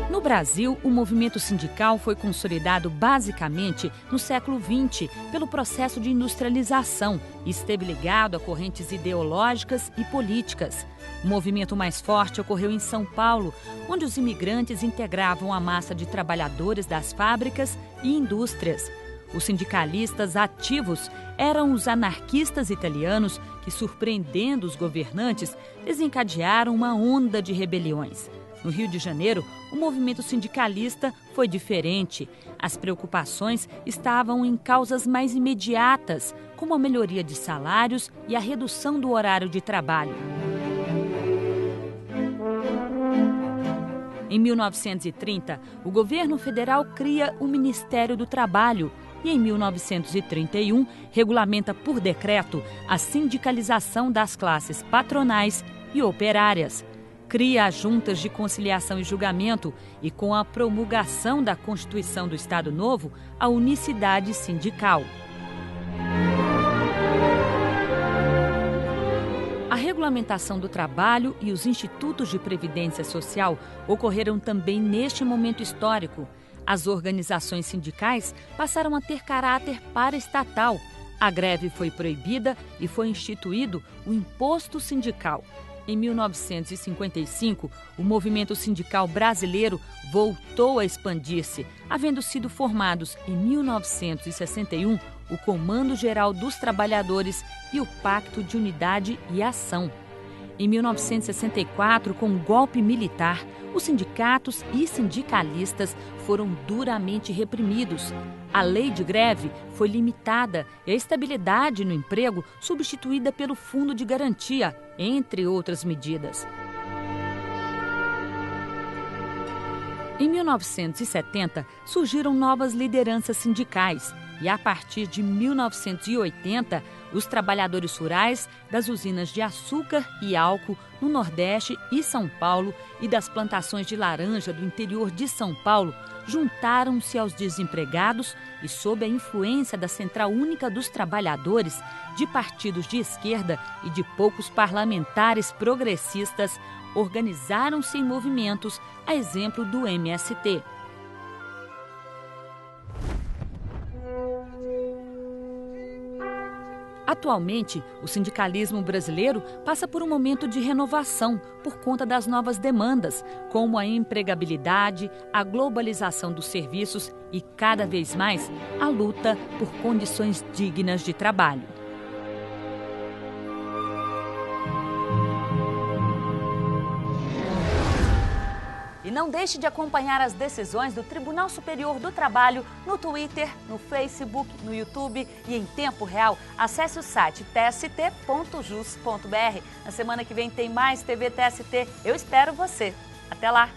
Speaker 1: No Brasil, o movimento sindical foi consolidado basicamente no século XX pelo processo de industrialização e esteve ligado a correntes ideológicas e políticas. O movimento mais forte ocorreu em São Paulo, onde os imigrantes integravam a massa de trabalhadores das fábricas e indústrias. Os sindicalistas ativos eram os anarquistas italianos que, surpreendendo os governantes, desencadearam uma onda de rebeliões. No Rio de Janeiro, o movimento sindicalista foi diferente. As preocupações estavam em causas mais imediatas, como a melhoria de salários e a redução do horário de trabalho. Em 1930, o governo federal cria o Ministério do Trabalho e, em 1931, regulamenta por decreto a sindicalização das classes patronais e operárias. Cria as juntas de conciliação e julgamento e, com a promulgação da Constituição do Estado Novo, a unicidade sindical. A regulamentação do trabalho e os institutos de previdência social ocorreram também neste momento histórico. As organizações sindicais passaram a ter caráter paraestatal. A greve foi proibida e foi instituído o imposto sindical. Em 1955, o movimento sindical brasileiro voltou a expandir-se, havendo sido formados em 1961 o Comando Geral dos Trabalhadores e o Pacto de Unidade e Ação. Em 1964, com o golpe militar, os sindicatos e sindicalistas foram duramente reprimidos. A lei de greve foi limitada e a estabilidade no emprego substituída pelo Fundo de Garantia, entre outras medidas. Em 1970, surgiram novas lideranças sindicais e, a partir de 1980, os trabalhadores rurais das usinas de açúcar e álcool no Nordeste e São Paulo e das plantações de laranja do interior de São Paulo juntaram-se aos desempregados e, sob a influência da Central Única dos Trabalhadores, de partidos de esquerda e de poucos parlamentares progressistas, organizaram-se em movimentos, a exemplo do MST. Atualmente, o sindicalismo brasileiro passa por um momento de renovação por conta das novas demandas, como a empregabilidade, a globalização dos serviços e, cada vez mais, a luta por condições dignas de trabalho. E não deixe de acompanhar as decisões do Tribunal Superior do Trabalho no Twitter, no Facebook, no YouTube e em tempo real. Acesse o site tst.jus.br. Na semana que vem tem mais TV TST. Eu espero você. Até lá!